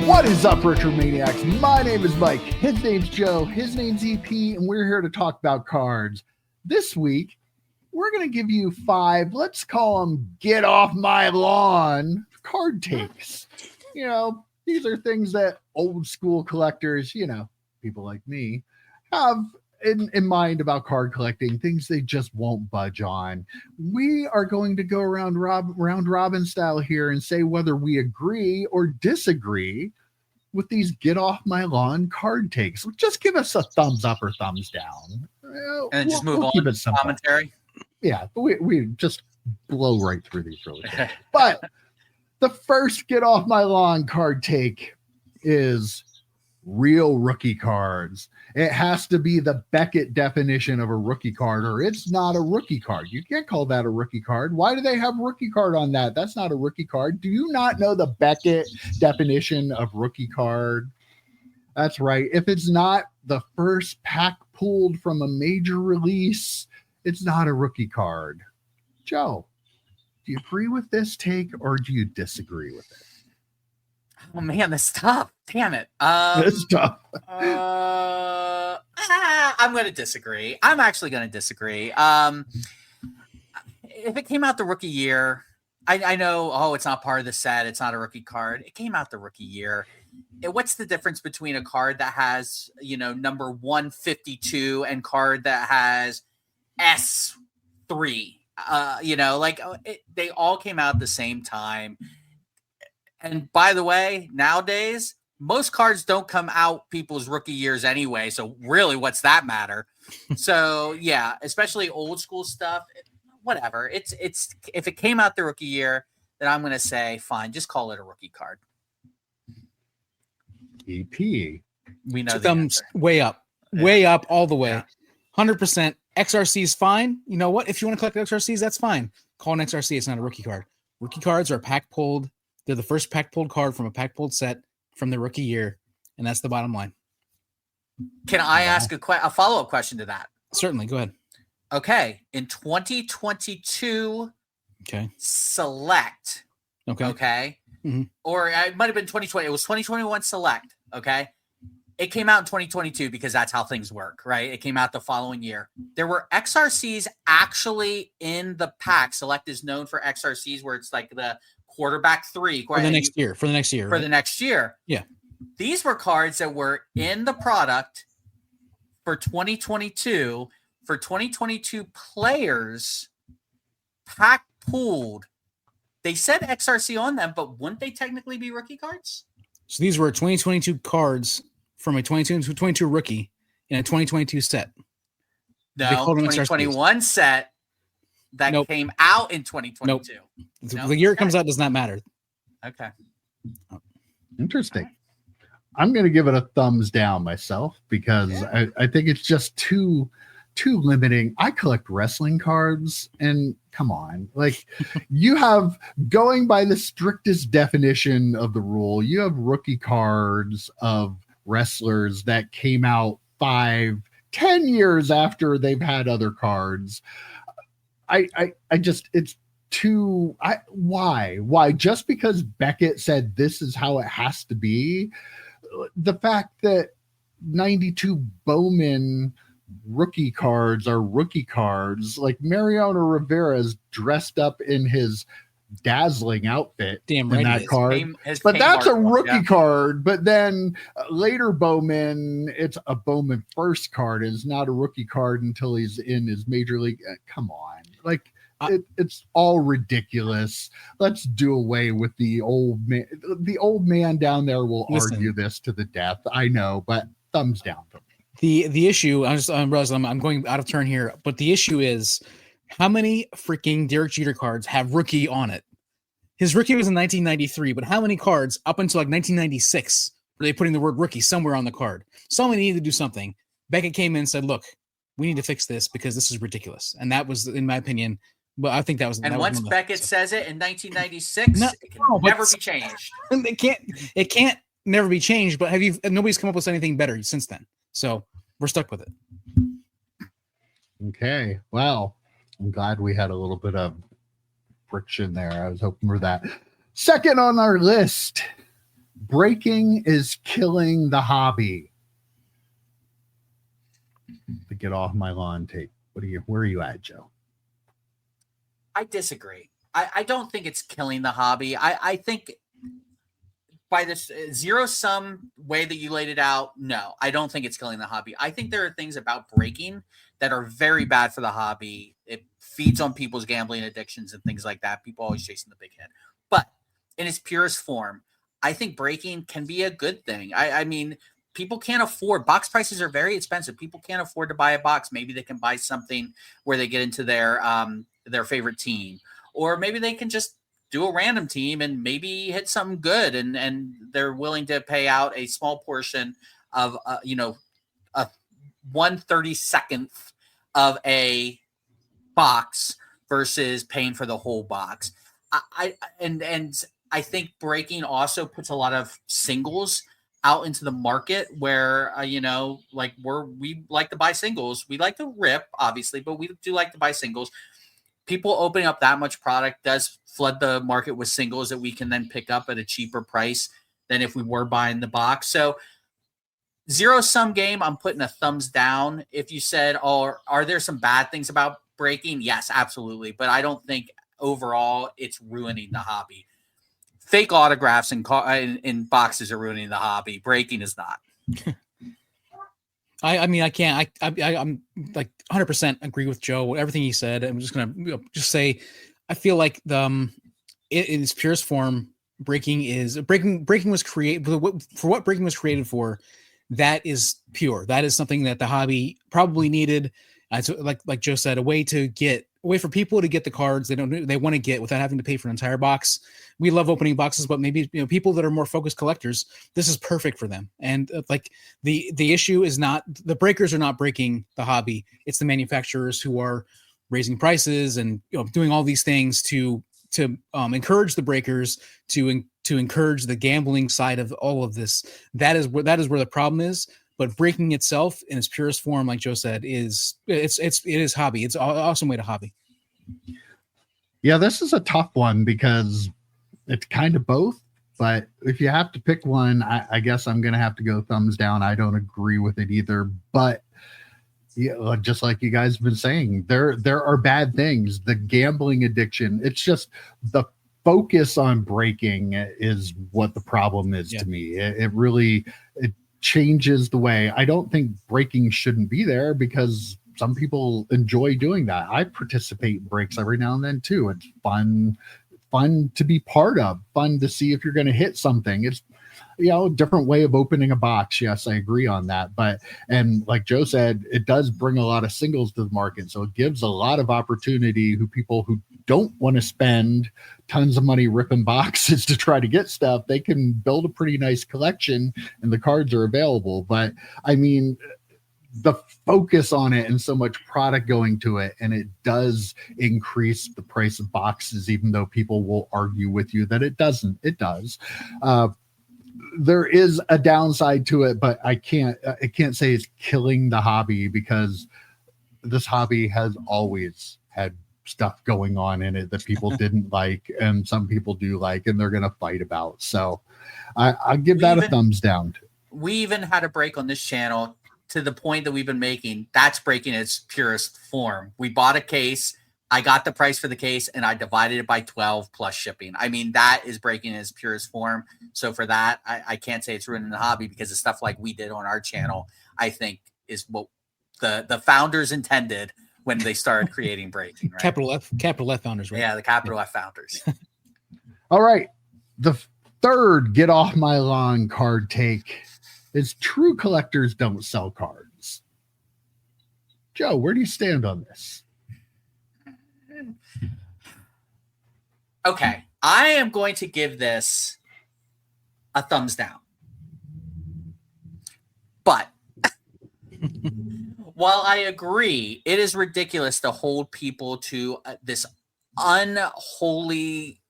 What is up, RetroManiacs? My name is Mike. His name's Joe. His name's EP, and we're here to talk about cards. This week, we're going to give you 5, let's call them get off my lawn card takes. You know, these are things that old school collectors, you know, people like me, have in mind about card collecting, things they just won't budge on. We are going to go around round robin style here and say whether we agree or disagree with these get off my lawn card takes. Just give us a thumbs up or thumbs down. And just move on to commentary. Yeah, we just blow right through these really quick. But the first get off my lawn card take is real rookie cards. It has to be the Beckett definition of a rookie card, or it's not a rookie card. You can't call that a rookie card. Why do they have rookie card on that? That's not a rookie card. Do you not know the Beckett definition of rookie card? That's right. If it's not the first pack pulled from a major release, it's not a rookie card. Joe, do you agree with this take or do you disagree with it? Oh man, this is tough. Damn it. It's tough. I'm going to disagree. I'm actually going to disagree. If it came out the rookie year, I know, it's not part of the set. It's not a rookie card. It came out the rookie year. What's the difference between a card that has, number 152 and card that has S3? They all came out at the same time. And by the way, nowadays, most cards don't come out people's rookie years anyway. So really, what's that matter? So yeah, especially old school stuff, whatever. It's if it came out the rookie year, then I'm going to say, fine, just call it a rookie card. EP. We know the thumbs answer. Way up, all the way. 100%. XRC is fine. You know what? If you want to collect XRCs, that's fine. Call an XRC. It's not a rookie card. Rookie cards are pack pulled. They're the first pack pulled card from a pack pulled set from the rookie year, and that's the bottom line. Can I ask a follow-up question to that? Certainly. Go ahead. Okay. In 2022 Select. Okay. Mm-hmm. Or it might have been 2020. It was 2021 Select. Okay. It came out in 2022 because that's how things work, right? It came out the following year. There were XRCs actually in the pack. Select is known for XRCs where it's like the quarterback 3 for the next year. For the next year. Yeah. These were cards that were in the product for 2022. For 2022 players, pack pooled. They said XRC on them, but wouldn't they technically be rookie cards? So these were 2022 cards from a 2022 rookie in a 2022 set. No, 2021 set that came out in 2022. Nope. The year it comes out does not matter. Okay. Interesting. I'm going to give it a thumbs down myself because I think it's just too limiting. I collect wrestling cards, and come on, like you have, going by the strictest definition of the rule, you have rookie cards of wrestlers that came out 5-10 years after they've had other cards. I just, it's too, why just because Beckett said this is how it has to be. The fact that 92 Bowman rookie cards are rookie cards, like Mariano Rivera's dressed up in his dazzling outfit in that card, but that's a rookie card. But then later Bowman, it's a Bowman first card, and it's not a rookie card until he's in his major league. Come on, like it's all ridiculous. Let's do away with the old man. The old man down there will argue this to the death. I know, but thumbs down for me. The issue, I'm going out of turn here, but the issue is how many freaking Derek Jeter cards have rookie on it? His rookie was in 1993, but how many cards up until like 1996 were they putting the word rookie somewhere on the card? Somebody needed to do something. Beckett came in and said, look, we need to fix this because this is ridiculous. And that was, in my opinion, but I think that was. And once Beckett says it in 1996, it can never be changed. It can't never be changed, but nobody's come up with anything better since then. So we're stuck with it. Okay. Well, I'm glad we had a little bit of friction there. I was hoping for that. Second on our list, Breaking is killing the hobby. To get off my lawn take. Where are you at, Joe? I disagree. I don't think it's killing the hobby. I think by this zero sum way that you laid it out, no, I don't think it's killing the hobby. I think there are things about breaking that are very bad for the hobby. It feeds on people's gambling addictions and things like that. People always chasing the big hit. But in its purest form, I think breaking can be a good thing. I mean, people can't afford, box prices are very expensive. People can't afford to buy a box. Maybe they can buy something where they get into their favorite team, or maybe they can just do a random team and maybe hit something good, and they're willing to pay out a small portion of a 1/32nd of a box versus paying for the whole box. I think breaking also puts a lot of singles out into the market where like we like to buy singles. We like to rip, obviously, but we do like to buy singles. People opening up that much product does flood the market with singles that we can then pick up at a cheaper price than if we were buying the box. So zero sum game, I'm putting a thumbs down. If you said, oh, are there some bad things about breaking? Yes, absolutely. But I don't think overall it's ruining the hobby. Fake autographs in boxes are ruining the hobby. Breaking is not. I mean, I can't. I'm like 100% agree with Joe. Everything he said. I'm just gonna just say, I feel like in its purest form, breaking was created for what breaking was created for. That is pure. That is something that the hobby probably needed. So like Joe said, a way for people to get the cards they want to get without having to pay for an entire box. We love opening boxes, but maybe people that are more focused collectors, this is perfect for them. And like the issue is not the breakers are not breaking the hobby. It's the manufacturers who are raising prices and doing all these things to encourage the breakers, to encourage the gambling side of all of this. That is where the problem is. But breaking itself in its purest form, like Joe said, it is hobby. It's an awesome way to hobby. Yeah, this is a tough one because it's kind of both. But if you have to pick one, I guess I'm going to have to go thumbs down. I don't agree with it either. But yeah, just like you guys have been saying, there are bad things. The gambling addiction. It's just the focus on breaking is what the problem is to me. It really changes the way. I don't think breaking shouldn't be there because some people enjoy doing that. I participate in breaks every now and then too. It's fun to be part of, fun to see if you're going to hit something. It's a different way of opening a box. Yes, I agree on that. And like Joe said, it does bring a lot of singles to the market. So it gives a lot of opportunity people who don't want to spend tons of money ripping boxes to try to get stuff. They can build a pretty nice collection and the cards are available. But I mean, the focus on it and so much product going to it, and it does increase the price of boxes, even though people will argue with you that it doesn't. It does. There is a downside to it, but I can't say it's killing the hobby because this hobby has always had stuff going on in it that people didn't like and some people do like, and they're going to fight about. So I give that a thumbs down. We even had a break on this channel to the point that we've been making. That's breaking its purest form. We bought a case. I got the price for the case and I divided it by 12 plus shipping. I mean, that is breaking in its purest form. So for that, I can't say it's ruining the hobby because the stuff like we did on our channel, I think is what the founders intended when they started creating breaking. Right? Capital F founders, right? Yeah, the capital F founders. All right. The third get off my lawn card take is true collectors don't sell cards. Joe, where do you stand on this? Okay, I am going to give this a thumbs down. But while I agree, it is ridiculous to hold people to this unholy,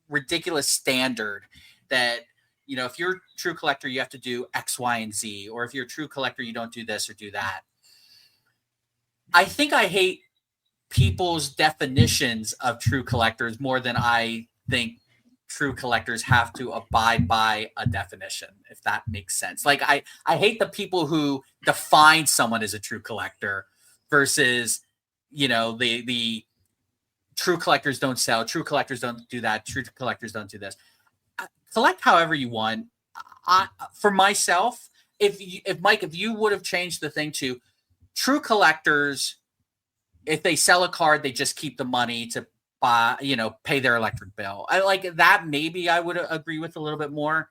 ridiculous standard that, if you're a true collector, you have to do X, Y, and Z. Or if you're a true collector, you don't do this or do that. I think I hate people's definitions of true collectors more than I think true collectors have to abide by a definition, if that makes sense. Like I hate the people who define someone as a true collector versus, the true collectors don't sell, true collectors don't do that, true collectors don't do this. Collect however you want. For myself, if Mike, if you would have changed the thing to true collectors, if they sell a card, they just keep the money to buy, pay their electric bill. I like that. Maybe I would agree with a little bit more.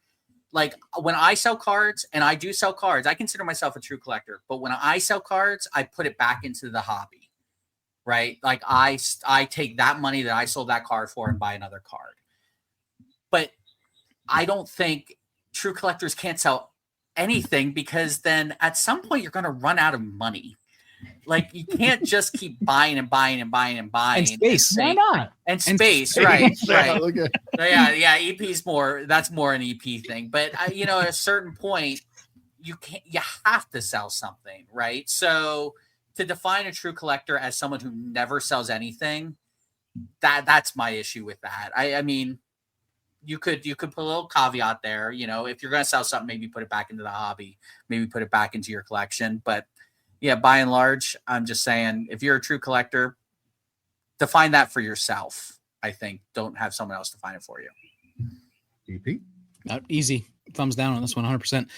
Like when I sell cards, and I do sell cards, I consider myself a true collector. But when I sell cards, I put it back into the hobby, right? Like I take that money that I sold that card for and buy another card. But I don't think true collectors can't sell anything, because then at some point you're going to run out of money. Like you can't just keep buying and buying and buying and buying. And space. Why not? And space, right? Yeah, Right. Yeah. EP's that's more an EP thing. But at a certain point, you have to sell something, right? So to define a true collector as someone who never sells anything, that's my issue with that. I mean, you could put a little caveat there. If you're going to sell something, maybe put it back into the hobby, maybe put it back into your collection. But yeah, by and large, I'm just saying, if you're a true collector, define that for yourself. I think don't have someone else define it for you. EP? Easy. Thumbs down on this one, 100%.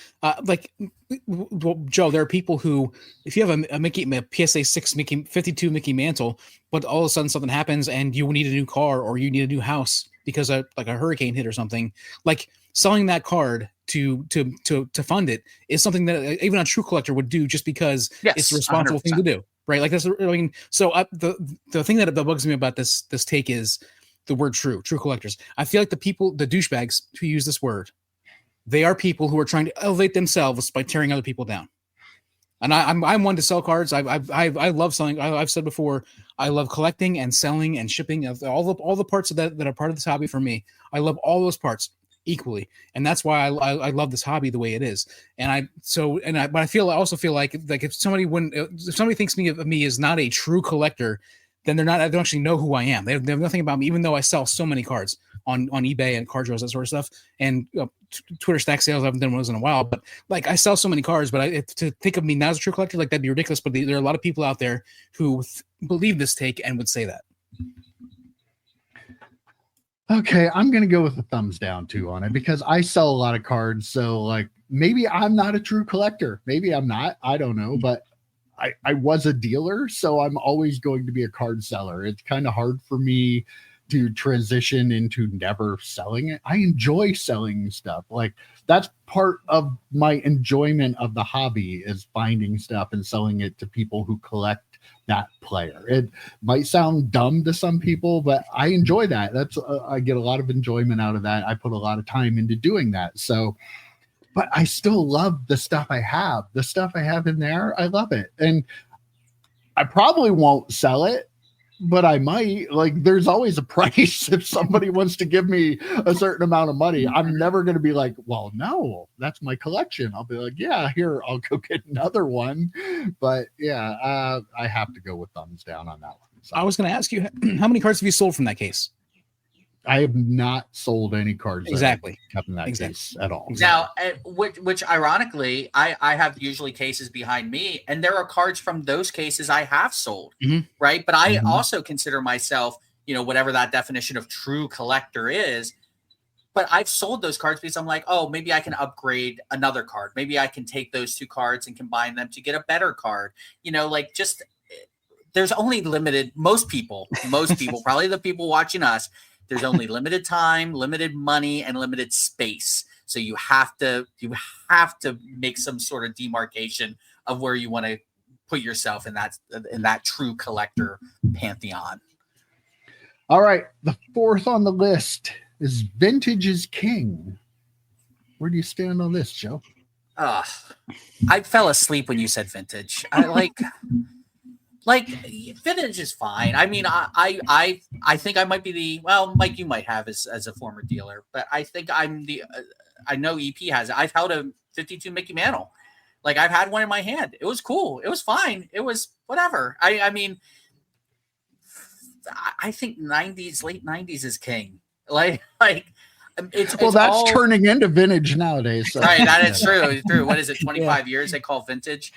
Joe, there are people who, if you have a PSA 6 Mickey 52 Mickey Mantle, but all of a sudden something happens and you need a new car or you need a new house because a hurricane hit or something, like selling that card to fund it is something that even a true collector would do, just because it's a responsible 100%. Thing to do, right? Like that's, I mean, so the thing that bugs me about this take is the word true collectors. I feel like the douchebags who use this word, they are people who are trying to elevate themselves by tearing other people down. And I'm one to sell cards. I love selling. I've said before, I love collecting and selling and shipping, all the parts of that are part of this hobby for me. I love all those parts equally, and that's why I love this hobby the way it is. But I also feel like if somebody thinks of me as not a true collector, then they don't actually know who I am. They have nothing about me, even though I sell so many cards on eBay and card shows, that sort of stuff. And Twitter stack sales, I haven't done one of those in a while, but like I sell so many cards, but to think of me now as a true collector, like that'd be ridiculous. But there are a lot of people out there who believe this take and would say that. Okay, I'm going to go with a thumbs down too on it, because I sell a lot of cards. So like maybe I'm not a true collector. Maybe I'm not. I don't know. But I was a dealer, so I'm always going to be a card seller. It's kind of hard for me to transition into never selling it. I enjoy selling stuff. Like that's part of my enjoyment of the hobby, is finding stuff and selling it to people who collect that player. It might sound dumb to some people, but I enjoy that. I get a lot of enjoyment out of that. I put a lot of time into doing that. So, but I still love the stuff I have. The stuff I have in there, I love it. And I probably won't sell it, but I might. Like there's always a price. If somebody wants to give me a certain amount of money, I'm never going to be like, well, no, that's my collection. I'll be like, yeah, here, I'll go get another one. But yeah, I have to go with thumbs down on that one. So, I was going to ask you, how many cards have you sold from that case? I have not sold any cards exactly kept in that case at all. Now, which ironically, I have usually cases behind me, and there are cards from those cases I have sold, right? But I also consider myself, whatever that definition of true collector is. But I've sold those cards because I'm like, oh, maybe I can upgrade another card. Maybe I can take those two cards and combine them to get a better card. There's only most people, probably the people watching us, there's only limited time, limited money, and limited space. So you have to make some sort of demarcation of where you want to put yourself in that true collector pantheon. All right, the fourth on the list is vintage is king. Where do you stand on this, Joe? I fell asleep when you said vintage. Like vintage is fine. I mean, I think I might be Mike, you might have as a former dealer, but I think I'm I know EP has it. I've held a 52 Mickey Mantle. Like I've had one in my hand. It was cool. It was fine. It was whatever. I mean, I think late 90s is king. Like It's that's all, turning into vintage nowadays. So. right. That is true. It's true. What is it? 25 years they call vintage.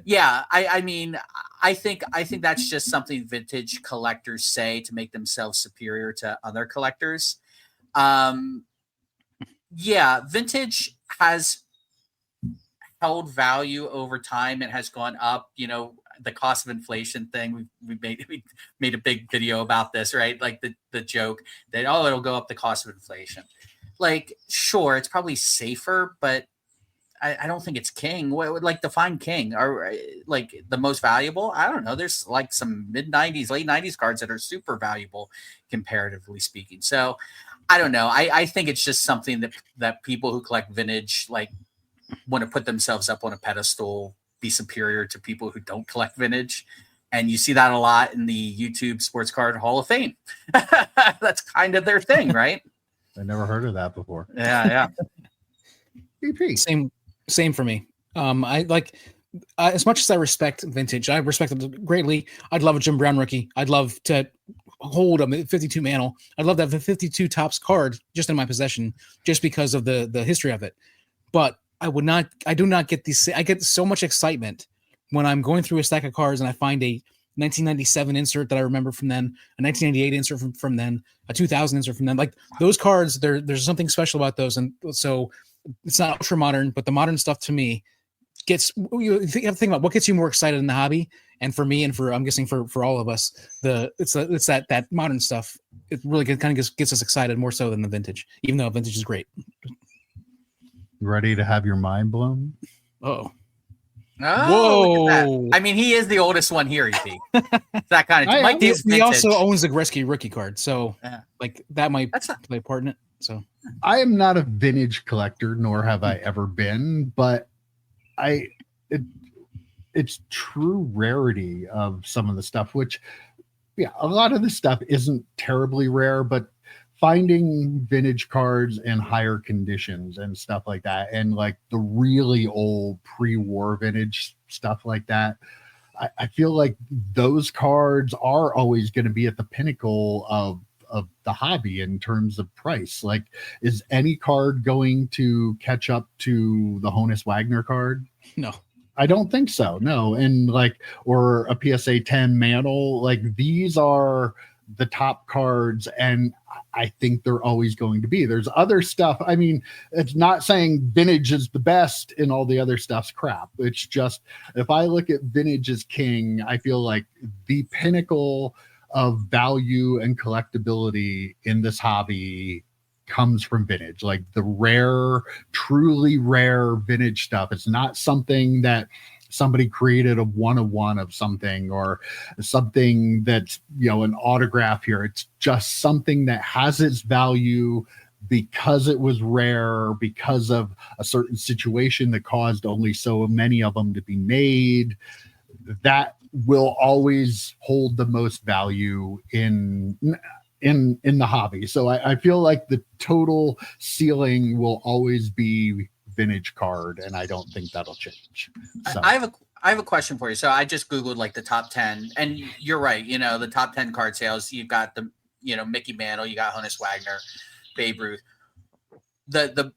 Yeah. I mean, I think that's just something vintage collectors say to make themselves superior to other collectors. Yeah, vintage has held value over time. It has gone up. You know, the cost of inflation thing. We made a big video about this, right? Like the joke that it'll go up the cost of inflation. Like, sure, it's probably safer, but I don't think it's king. What would like define king? Or like the most valuable? I don't know. There's like some mid 90s, late 90s cards that are super valuable comparatively speaking. So I don't know. I think it's just something that people who collect vintage like want to put themselves up on a pedestal, be superior to people who don't collect vintage. And you see that a lot in the YouTube Sports Card Hall of Fame. That's kind of their thing, right? I never heard of that before. Yeah. BP. Same for me. I like as much as I respect vintage, I respect it greatly. I'd love a Jim Brown rookie. I'd love to hold a 52 mantle. I'd love to have a 52 tops card just in my possession, just because of the history of it. But I do not get these. I get so much excitement when I'm going through a stack of cards and I find a 1997 insert that I remember from then, a 1998 insert from then, a 2000 insert from then. Like those cards, there's something special about those, and so it's not ultra modern, but the modern stuff to me gets. You have to think about what gets you more excited in the hobby, and for me, and for I'm guessing for all of us, it's that modern stuff. It really kind of gets us excited more so than the vintage, even though vintage is great. Ready to have your mind blown? Oh. Oh, look at that. I mean, he is the oldest one here, EP. That kind of Mike is he also owns the Gretzky rookie card, so yeah. like that might play a part in it. So I am not a vintage collector, nor have I ever been, but it's true rarity of some of the stuff, which a lot of the stuff isn't terribly rare, but finding vintage cards in higher conditions and stuff like that, and like the really old pre-war vintage stuff like that, I feel like those cards are always going to be at the pinnacle of the hobby in terms of price. Like, is any card going to catch up to the Honus Wagner card? No. I don't think so. No. And like, or a PSA 10 mantle, like these are the top cards, and I think they're always going to be. There's other stuff. I mean, it's not saying vintage is the best and all the other stuff's crap. It's just, if I look at vintage as king, I feel like the pinnacle of value and collectability in this hobby comes from vintage. Like the rare, truly rare vintage stuff. It's not something that somebody created a one-of-one of something, or something that's, an autograph here. It's just something that has its value because it was rare, because of a certain situation that caused only so many of them to be made. That will always hold the most value in the hobby. So I feel like the total ceiling will always be vintage card, and I don't think that'll change. So. I have a question for you. So I just Googled like the top 10, and you're right. The top 10 card sales, you've got the, Mickey Mantle, you got Honus Wagner, Babe Ruth. The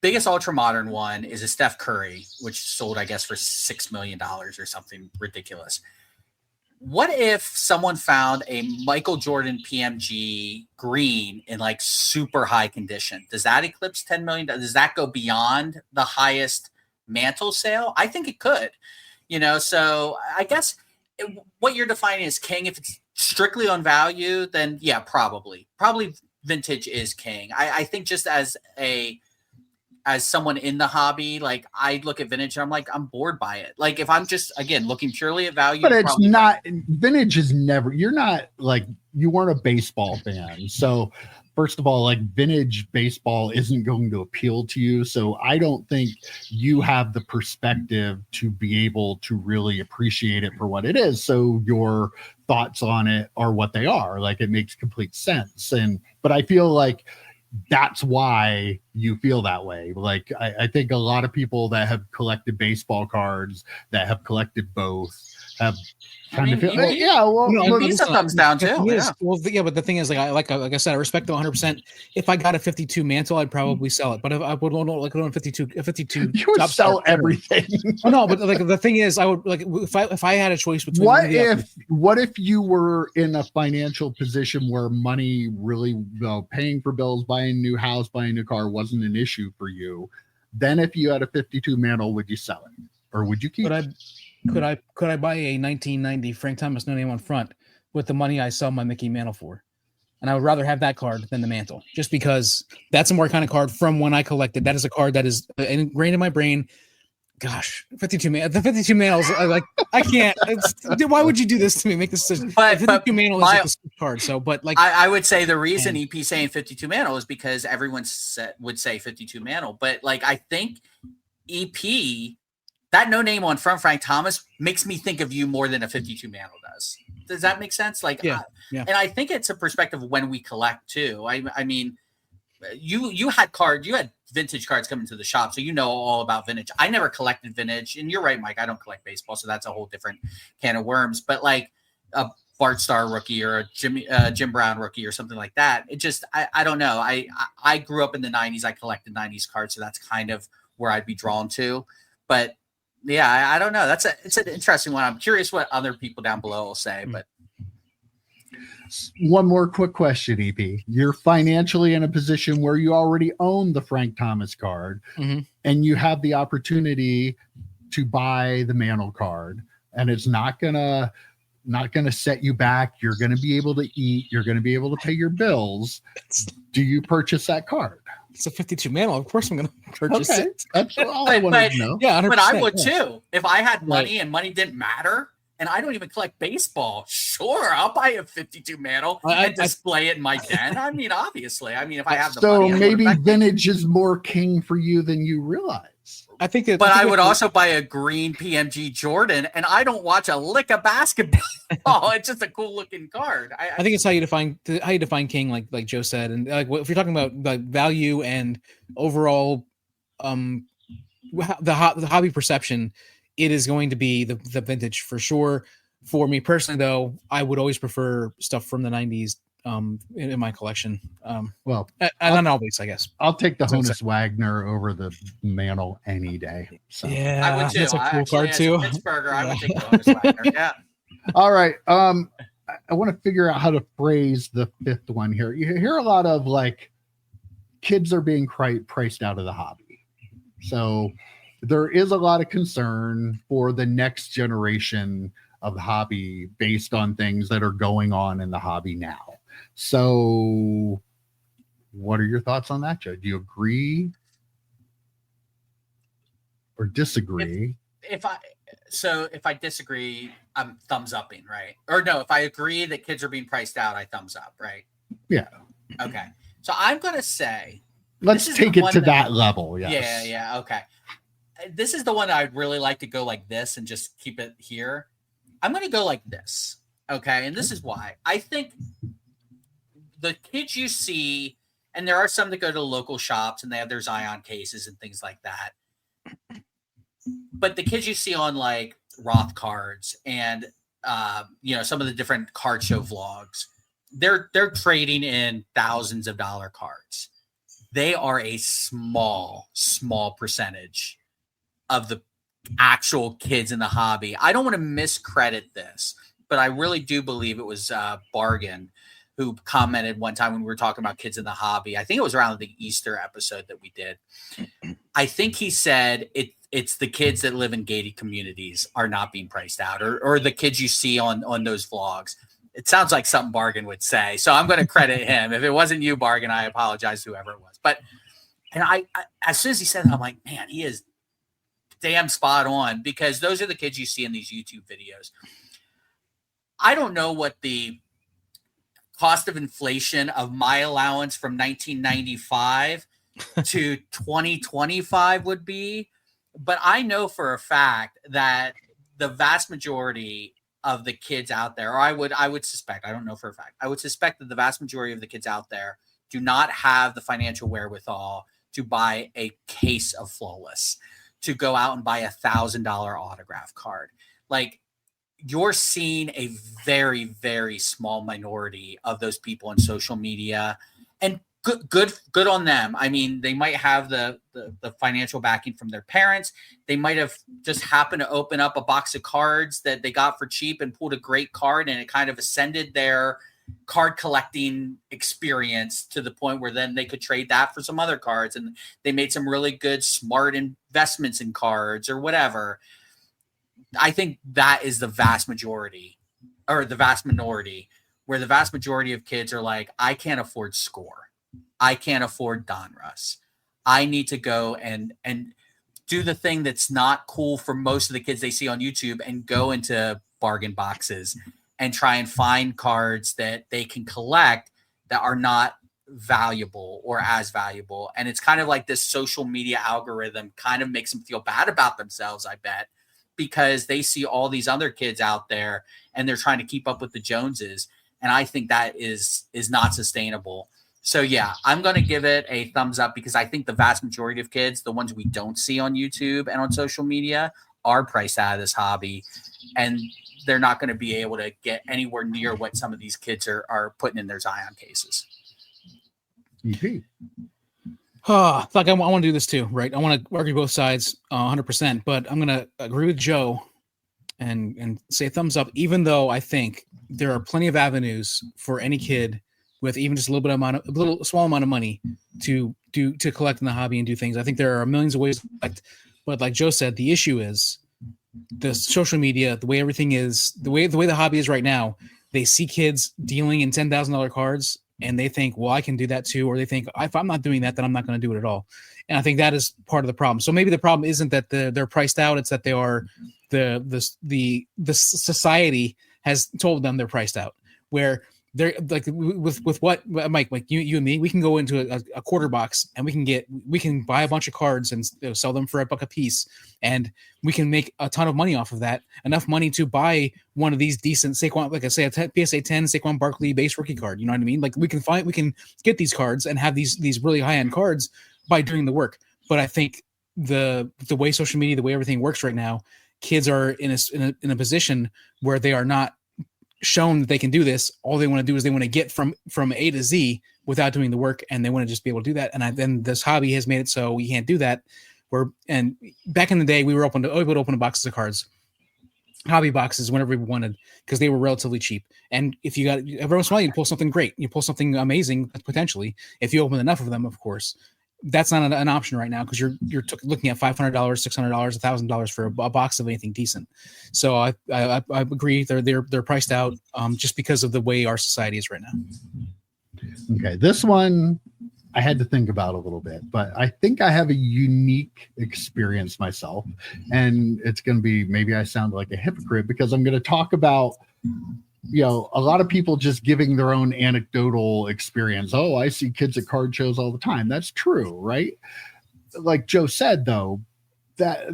biggest ultra modern one is a Steph Curry, which sold, I guess, for $6 million or something ridiculous. What if someone found a Michael Jordan PMG green in like super high condition? Does that eclipse 10 million? Does that go beyond the highest mantle sale? I think it could, so I guess what you're defining as king, if it's strictly on value, then yeah, probably vintage is king. I think just as someone in the hobby, like I look at vintage and I'm like, I'm bored by it. Like if I'm just, again, looking purely at value. But it's not, vintage is never, you're not like, you weren't a baseball fan. So first of all, like vintage baseball isn't going to appeal to you. So I don't think you have the perspective to be able to really appreciate it for what it is. So your thoughts on it are what they are. Like it makes complete sense. But I feel like that's why you feel that way. Like I think a lot of people that have collected baseball cards, that have collected both, have I time mean, to feel. he- Yeah, well, No, look, he's a thumbs down The too. thing is- Yeah. well, but the thing is, like I said, I respect them 100%. If I got a 52 mantle, I'd probably sell it. But if I would like a 52, you would top sell star, sure. everything. Oh no, but like the thing is, I would like if I had a choice between What if you were in a financial position where money really, paying for bills, buying a new house, buying a new car wasn't an issue for you? Then if you had a 52 mantle, would you sell it or would you keep it? could I buy a 1990 Frank Thomas no name on front with the money I sell my Mickey Mantle for? And I would rather have that card than the mantle, just because that's a more kind of card from when I collected. That is a card that is ingrained in my brain. Gosh, the 52 mantles. I can't. Why would you do this to me? Make this decision. But 52 mantle is like the card. So, but like I would say the reason EP saying 52 mantle is because everyone would say 52 mantle. But like I think EP, that no name on front Frank Thomas makes me think of you more than a 52 mantle does. Does that make sense? Like, yeah. And I think it's a perspective of when we collect too. I mean, you had vintage cards coming to the shop, so you know all about vintage. I never collected vintage, and you're right, Mike. I don't collect baseball, so that's a whole different can of worms. But like a Bart Starr rookie or a Jim Brown rookie or something like that, it just I don't know. I grew up in the 90s. I collected 90s cards, so that's kind of where I'd be drawn to. But yeah, I don't know. It's an interesting one. I'm curious what other people down below will say. But one more quick question, EP. You're financially in a position where you already own the Frank Thomas card, and you have the opportunity to buy the Mantle card, and it's not gonna set you back. You're gonna be able to eat. You're gonna be able to pay your bills. Do you purchase that card? It's a 52 mantle. Of course, I'm going to purchase it. That's all I wanted to know. Yeah, 100%, but I would too. If I had money and money didn't matter, and I don't even collect baseball, sure, I'll buy a 52 mantle and display it in my den. I mean, obviously. I mean, if I have the money. So maybe vintage is more king for you than you realize. I think that, but I would also buy a green PMG Jordan, and I don't watch a lick of basketball. It's just a cool looking card. I think it's how you define king, like Joe said, and like if you're talking about like value and overall, the hobby perception, it is going to be the vintage for sure. For me personally, though, I would always prefer stuff from the 90s in my collection. Well, not always, I guess. I'll take the Honus Wagner over the Mantle any day. So. Yeah, I would too. That's a cool card too. Pittsburgher, I would take the Honus Wagner. Yeah. All right. I want to figure out how to phrase the fifth one here. You hear a lot of like kids are being priced out of the hobby. So there is a lot of concern for the next generation of the hobby based on things that are going on in the hobby now. So what are your thoughts on that, Joe? Do you agree or disagree? If I disagree, I'm thumbs upping, right? Or no, if I agree that kids are being priced out, I thumbs up, right? Yeah. Okay. So I'm going to say, let's take it to that level. Yes. Yeah. Okay. This is the one that I'd really like to go like this and just keep it here. I'm going to go like this. Okay. And this is why I think the kids you see, and there are some that go to local shops and they have their Zion cases and things like that. But the kids you see on like Roth cards and, some of the different card show vlogs, they're trading in thousands of dollar cards. They are a small percentage of the actual kids in the hobby. I don't want to miscredit this, but I really do believe it was Bargain who commented one time when we were talking about kids in the hobby. I think it was around the Easter episode that we did. I think he said it's the kids that live in gated communities are not being priced out, or the kids you see on those vlogs. It sounds like something Bargain would say. So I'm going to credit him. If it wasn't you, Bargain, I apologize to whoever it was. And I as soon as he said that, I'm like, man, he is damn spot on, because those are the kids you see in these YouTube videos. I don't know what the cost of inflation of my allowance from 1995 to 2025 would be, but I know for a fact that the vast majority of the kids out there, or I would suspect, I don't know for a fact, I would suspect that the vast majority of the kids out there do not have the financial wherewithal to buy a case of Flawless, to go out and buy $1,000 autograph card. Like, you're seeing a very, very small minority of those people on social media, and good on them. I mean, they might have the financial backing from their parents. They might have just happened to open up a box of cards that they got for cheap and pulled a great card, and it kind of ascended their card collecting experience to the point where then they could trade that for some other cards, and they made some really good, smart investments in cards or whatever. I think that is the vast majority, or the vast minority, where the vast majority of kids are like, I can't afford Score. I can't afford Donruss. I need to go and do the thing that's not cool for most of the kids they see on YouTube, and go into bargain boxes and try and find cards that they can collect that are not valuable or as valuable. And it's kind of like this social media algorithm kind of makes them feel bad about themselves, I bet, because they see all these other kids out there and they're trying to keep up with the Joneses. And I think that is not sustainable. So yeah, I'm going to give it a thumbs up, because I think the vast majority of kids, the ones we don't see on YouTube and on social media, are priced out of this hobby, and they're not going to be able to get anywhere near what some of these kids are putting in their Zion cases. EP. Like I want to do this too, right? I want to argue both sides 100%, but I'm going to agree with Joe and say thumbs up, even though I think there are plenty of avenues for any kid with even just a small amount of money to collect in the hobby and do things. I think there are millions of ways to collect, but like Joe said, the issue is the social media, the way everything is, the way the hobby is right now. They see kids dealing in $10,000 cards, and they think, well, I can do that too. Or they think, if I'm not doing that, then I'm not going to do it at all. And I think that is part of the problem. So maybe the problem isn't that they're priced out. It's that they are the society has told them they're priced out, where they're like with what, Mike, like you and me, we can go into a quarter box and we can buy a bunch of cards and sell them for $1 a piece. And we can make a ton of money off of that, enough money to buy one of these decent Saquon, like I say, a PSA 10 Saquon Barkley base rookie card. You know what I mean? Like we can get these cards and have these really high end cards by doing the work. But I think the way social media, the way everything works right now, kids are in a position where they are not shown that they can do this. All they want to do is they want to get from A to Z without doing the work, and they want to just be able to do that. And then this hobby has made it so we can't do that. And back in the day, we were able to open boxes of cards, hobby boxes, whenever we wanted, because they were relatively cheap. And if you got every once in a while, you pull something great, you pull something amazing potentially. If you open enough of them, of course. That's not an option right now, because you're looking at $500, $600, $1,000 for a box of anything decent. So I agree they're priced out just because of the way our society is right now. Okay, this one I had to think about a little bit, but I think I have a unique experience myself, and it's going to be, maybe I sound like a hypocrite, because I'm going to talk about, a lot of people just giving their own anecdotal experience. Oh, I see kids at card shows all the time. That's true, right? Like Joe said, though, that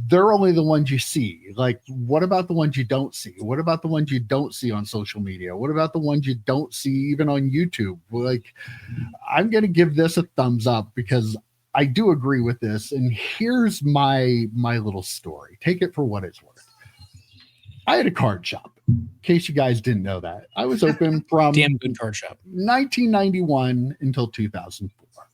they're only the ones you see. Like, what about the ones you don't see? What about the ones you don't see on social media? What about the ones you don't see even on YouTube? Like, I'm going to give this a thumbs up, because I do agree with this. And here's my little story. Take it for what it's worth. I had a card shop. In case you guys didn't know that, I was open from damn good card shop 1991 until 2004.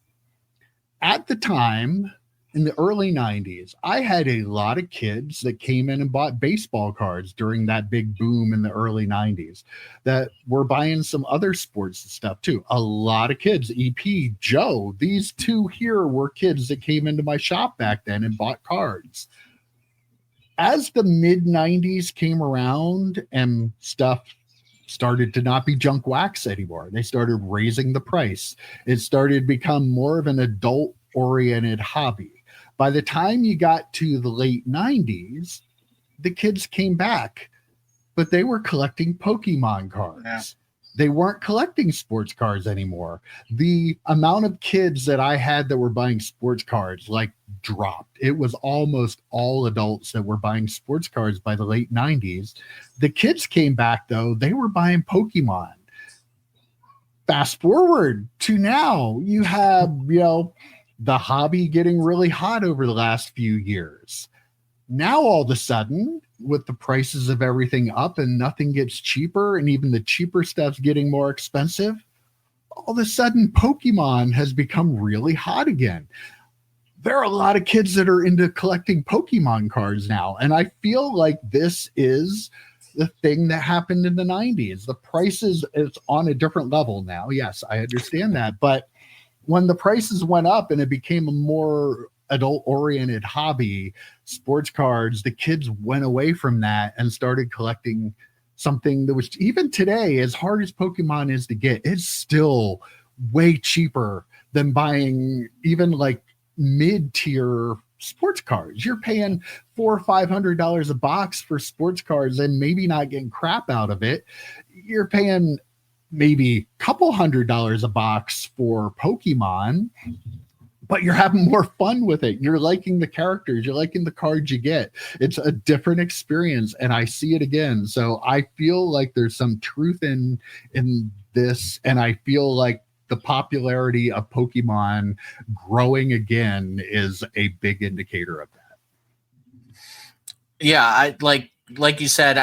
At the time, in the early 90s, I had a lot of kids that came in and bought baseball cards during that big boom in the early 90s that were buying some other sports stuff too. A lot of kids, EP, Joe, these two here were kids that came into my shop back then and bought cards. As the mid 90s came around and stuff started to not be junk wax anymore, they started raising the price. It started to become more of an adult oriented hobby. By the time you got to the late 90s, the kids came back, but they were collecting Pokemon cards. Yeah. They weren't collecting sports cards anymore. The amount of kids that I had that were buying sports cards dropped. It was almost all adults that were buying sports cards by the late 90s. The kids came back, though. They were buying Pokemon. Fast forward to now, you have, the hobby getting really hot over the last few years. Now, all of a sudden, with the prices of everything up and nothing gets cheaper, and even the cheaper stuff's getting more expensive, all of a sudden Pokemon has become really hot again. There are a lot of kids that are into collecting Pokemon cards now, and I feel like this is the thing that happened in the 90s. The prices is on a different level now. Yes, I understand that, but when the prices went up and it became a more adult-oriented hobby, sports cards, the kids went away from that and started collecting something that was, even today, as hard as Pokemon is to get, it's still way cheaper than buying even like mid-tier sports cards. You're paying $400 or $500 a box for sports cards and maybe not getting crap out of it. You're paying maybe a couple $100 a box for Pokemon, but you're having more fun with it. You're liking the characters. You're liking the cards you get. It's a different experience, and I see it again. So I feel like there's some truth in this, and I feel like the popularity of Pokemon growing again is a big indicator of that. Yeah, I like you said,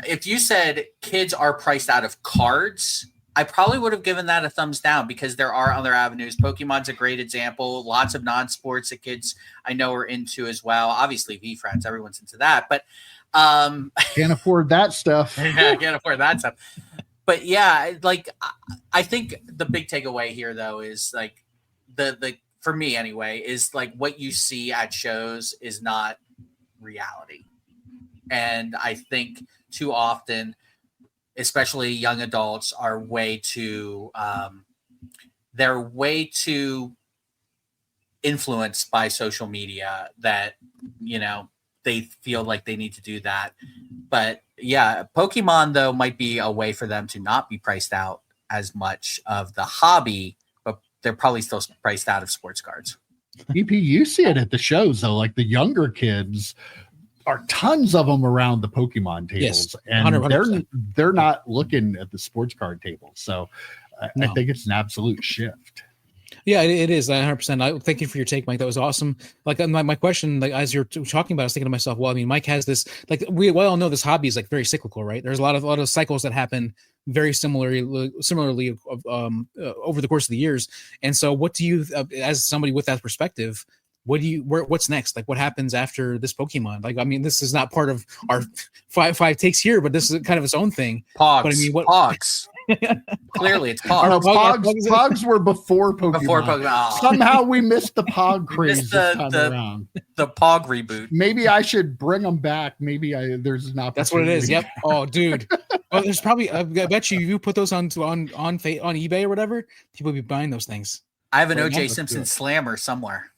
if you said kids are priced out of cards, I probably would have given that a thumbs down, because there are other avenues. Pokemon's a great example. Lots of non-sports that kids I know are into as well. Obviously, V-Friends, everyone's into that, but can't afford that stuff. Yeah, can't afford that stuff. But yeah, like I think the big takeaway here though is like the for me anyway is like what you see at shows is not reality. And I think too often, especially young adults, are way too they're way too influenced by social media that, you know, they feel like they need to do that. But yeah, Pokemon though might be a way for them to not be priced out as much of the hobby, but they're probably still priced out of sports cards. EP, you see it at the shows though, like the younger kids are tons of them around the Pokemon tables, Yes, and 100%. they're not looking at the sports card tables. So I think it's an absolute shift. Yeah, it is 100%. Thank you for your take, Mike. That was awesome. Like my question, like as you're talking about, I was thinking to myself, well, I mean, Mike has this, like we all know this hobby is like very cyclical, right? There's a lot of cycles that happen very similarly over the course of the years. And so, what do you, as somebody with that perspective, what's next? Like, what happens after this Pokemon? Like, I mean, this is not part of our five takes here, but this is kind of its own thing. Pogs. But I mean, what Pogs? Clearly, it's Pogs. No, Pogs were before Pokemon. Before Pokemon. Oh. Somehow we missed the Pog craze this time around. The Pog reboot. Maybe I should bring them back. Maybe there's an opportunity. That's what it is. Yep. Oh, dude. Oh, there's probably. I bet you put those on eBay or whatever, people will be buying those things. I have an OJ Simpson slammer somewhere.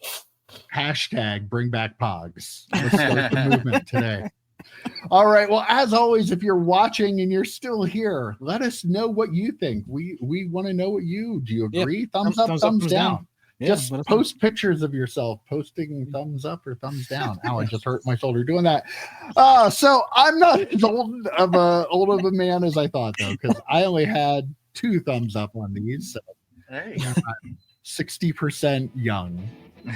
Hashtag bring back Pogs. Let's start the movement today. All right. Well, as always, if you're watching and you're still here, let us know what you think. We want to know what you do. You agree? Yep. Thumbs up, thumbs down. Yeah, just post pictures of yourself posting thumbs up or thumbs down. Ow, I just hurt my shoulder doing that. So I'm not as old of a man as I thought, though, because I only had 2 thumbs up on these. So Hey. 60% young.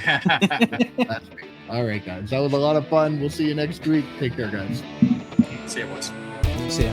That's me. All right, guys. That was a lot of fun. We'll see you next week. Take care, guys. See you, boys. See ya.